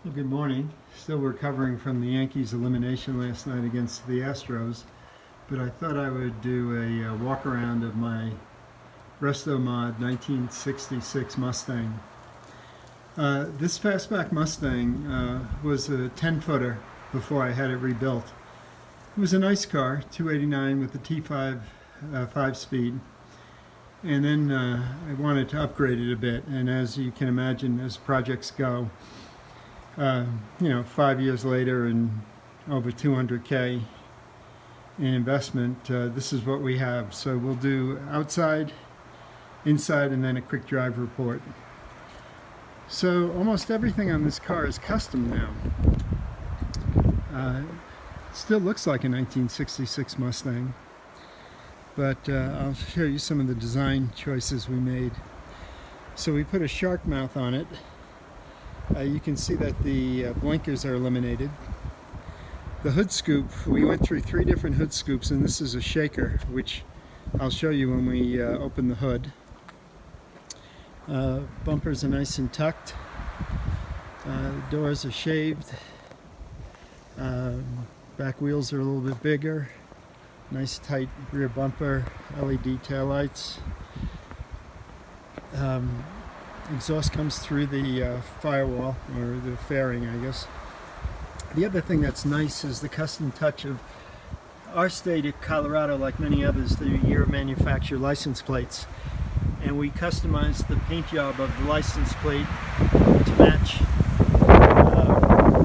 Well, good morning. Still recovering from the Yankees' elimination last night against the Astros, but I thought I would do a walk around of my Restomod 1966 Mustang. This fastback Mustang was a 10-footer before I had it rebuilt. It was a nice car, 289 with the T5 5-speed, and then I wanted to upgrade it a bit, and as you can imagine, as projects go, 5 years later and over 200K in investment, this is what we have. So we'll do outside, inside, and then a quick drive report. So almost everything on this car is custom now. It still looks like a 1966 Mustang, but I'll show you some of the design choices we made. So we put a shark mouth on it. You can see that the blinkers are eliminated. The hood scoop, we went through 3 different hood scoops, and this is a shaker, which I'll show you when we open the hood. Bumpers are nice and tucked. The doors are shaved. Back wheels are a little bit bigger. Nice tight rear bumper, LED taillights. Exhaust comes through the firewall, or the fairing, I guess. The other thing that's nice is the custom touch of our state of Colorado, like many others, the year of manufacture license plates. And we customized the paint job of the license plate to match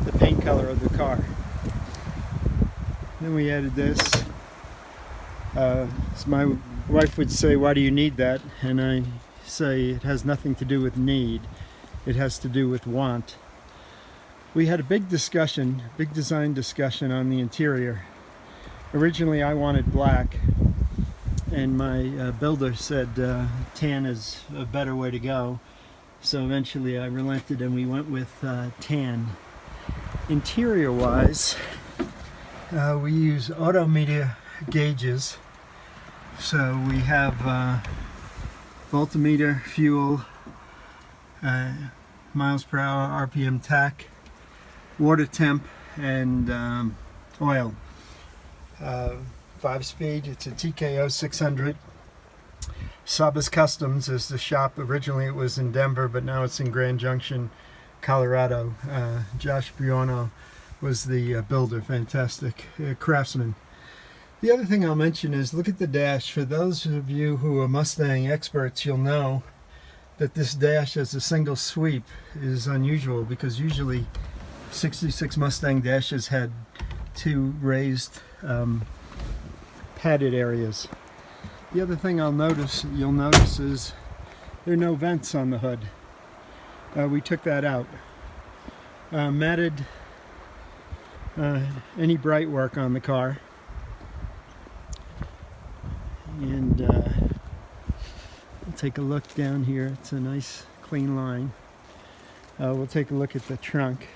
the paint color of the car. Then we added this. So my wife would say, "Why do you need that?" And I say it has nothing to do with need, it has to do with want. We had a big design discussion on the interior. Originally I wanted black, and my builder said tan is a better way to go, so eventually I relented and we went with tan. Interior wise, we use autometer gauges, so we have voltmeter, fuel, miles per hour, RPM tach, water temp, and oil. 5-speed, it's a TKO 600. Sabas Customs is the shop. Originally it was in Denver, but now it's in Grand Junction, Colorado. Josh Buono was the builder, fantastic craftsman. The other thing I'll mention is, look at the dash. For those of you who are Mustang experts, you'll know that this dash as a single sweep is unusual, because usually 66 Mustang dashes had 2 raised padded areas. The other thing you'll notice is there are no vents on the hood. We took that out. Matted any bright work on the car. And we'll take a look down here. It's a nice clean line. We'll take a look at the trunk.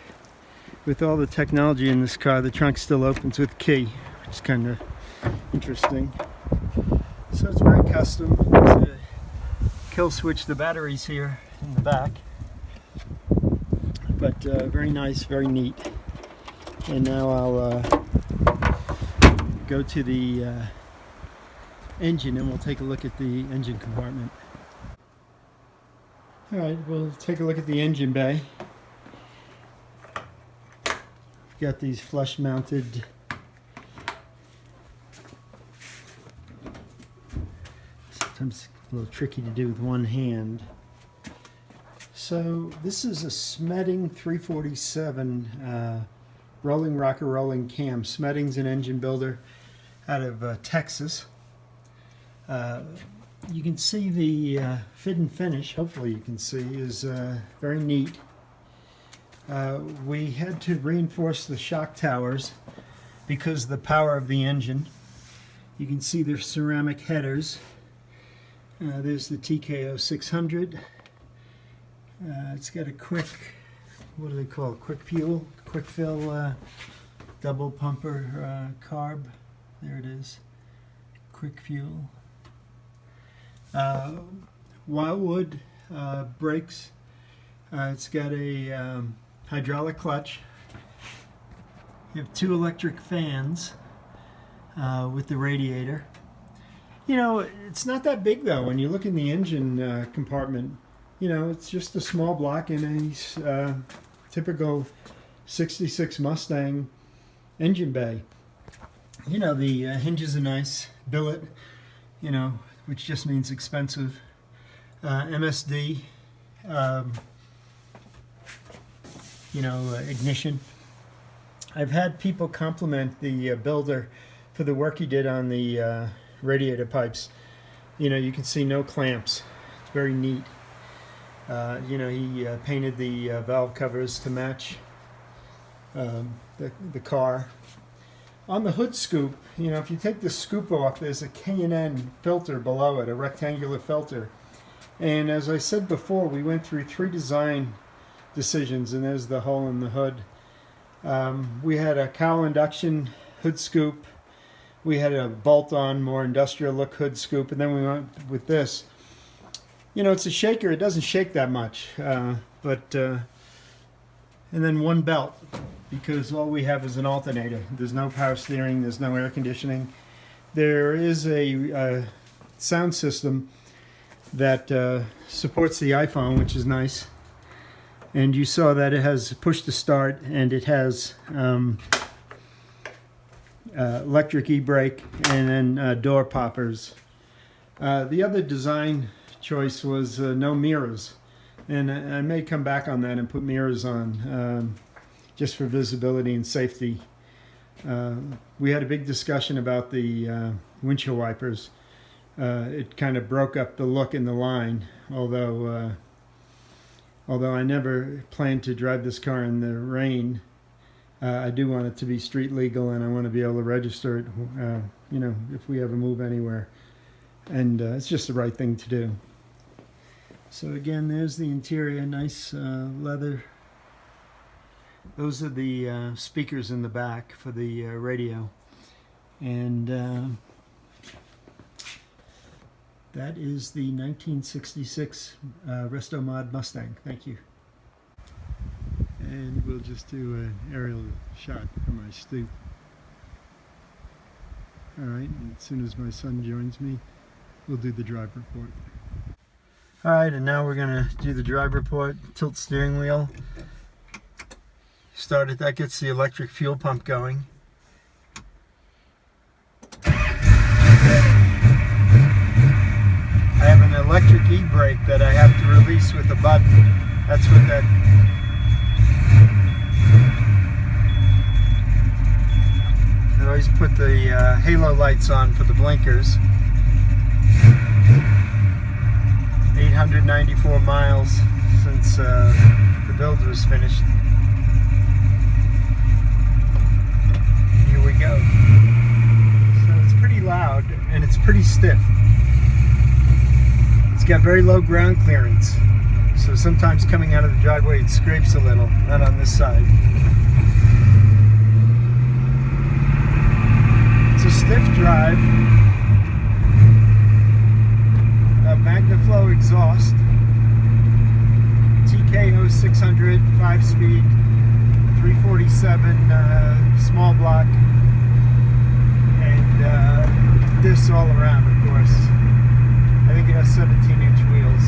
With all the technology in this car, the trunk still opens with key, which is kind of interesting. So it's very custom. There's a kill switch, the batteries here in the back, but very nice, very neat. And now I'll go to the engine, and we'll take a look at the engine compartment. Alright, we'll take a look at the engine bay. We've got these flush mounted sometimes a little tricky to do with one hand. So this is a Smeding 347 rolling rocker rolling cam. Smeding's an engine builder out of Texas. You can see the fit and finish, hopefully you can see, is very neat. We had to reinforce the shock towers because of the power of the engine. You can see there's ceramic headers. There's the TKO 600. It's got a quick, what do they call it? Quick fill double pumper carb. There it is. Quick fuel. Wildwood brakes. It's got a hydraulic clutch. You have 2 electric fans with the radiator. You know, it's not that big though. When you look in the engine compartment, you know, it's just a small block in a typical 66 Mustang engine bay. You know, the hinges are nice, billet, you know, which just means expensive. MSD, you know, ignition. I've had people compliment the builder for the work he did on the radiator pipes. You know, you can see no clamps. It's very neat. You know, he painted the valve covers to match the car. On the hood scoop, you know, if you take the scoop off, there's a K&N filter below it, a rectangular filter. And as I said before, we went through 3 design decisions, and there's the hole in the hood. We had a cowl induction hood scoop. We had a bolt-on, more industrial look hood scoop, and then we went with this. You know, it's a shaker. It doesn't shake that much, and then 1 belt, because all we have is an alternator. There's no power steering. There's no air conditioning. There is a sound system that supports the iPhone, which is nice. And you saw that it has push to start, and it has electric e-brake, and then door poppers. The other design choice was no mirrors, and I may come back on that and put mirrors on just for visibility and safety. We had a big discussion about the windshield wipers. It kind of broke up the look in the line, although I never planned to drive this car in the rain. I do want it to be street legal, and I want to be able to register it, you know, if we ever move anywhere. And it's just the right thing to do. So again, there's the interior, nice leather. Those are the speakers in the back for the radio. And that is the 1966 Restomod Mustang. Thank you. And we'll just do an aerial shot from my stoop. Alright, and as soon as my son joins me, we'll do the drive report. Alright, and now we're going to do the drive report. Tilt steering wheel. Start it, that gets the electric fuel pump going. I have an electric e-brake that I have to release with a button. That's what that... I always put the halo lights on for the blinkers. 894 miles since the build was finished. Here we go. So it's pretty loud and it's pretty stiff. It's got very low ground clearance, so sometimes coming out of the driveway it scrapes a little, not on this side. It's a stiff drive. MagnaFlow exhaust, TKO 600, 5-speed, 347 small block, and this all around, of course. I think it has 17-inch wheels.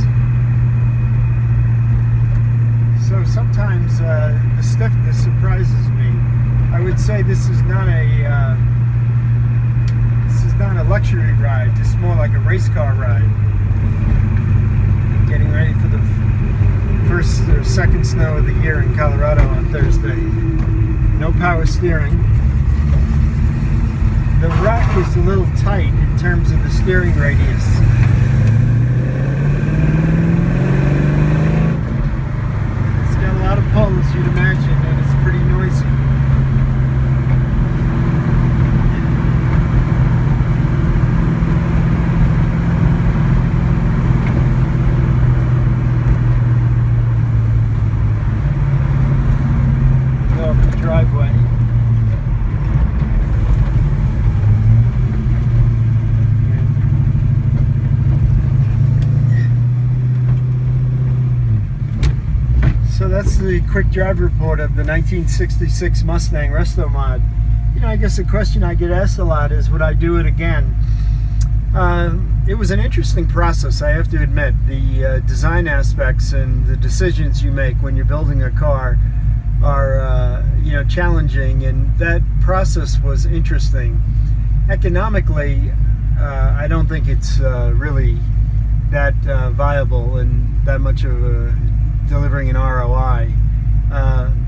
So sometimes the stiffness surprises me. I would say this is not a luxury ride. This is more like a race car ride. Getting ready for the first or second snow of the year in Colorado on Thursday. No power steering. The rack is a little tight in terms of the steering radius. It's got a lot of pull, as you'd imagine, and it's pretty noisy. Driveway. quick drive report of the 1966 Mustang Restomod. You know, I guess the question I get asked a lot is, would I do it again? It was an interesting process, I have to admit. The design aspects and the decisions you make when you're building a car are, you know, challenging, and that process was interesting. Economically, I don't think it's really that viable and that much of delivering an ROI.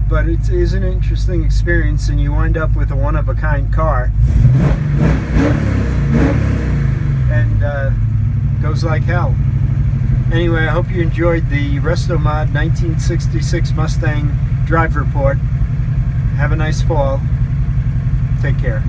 But it is an interesting experience, and you wind up with a one-of-a-kind car. And goes like hell. Anyway, I hope you enjoyed the Restomod 1966 Mustang drive report. Have a nice fall. Take care.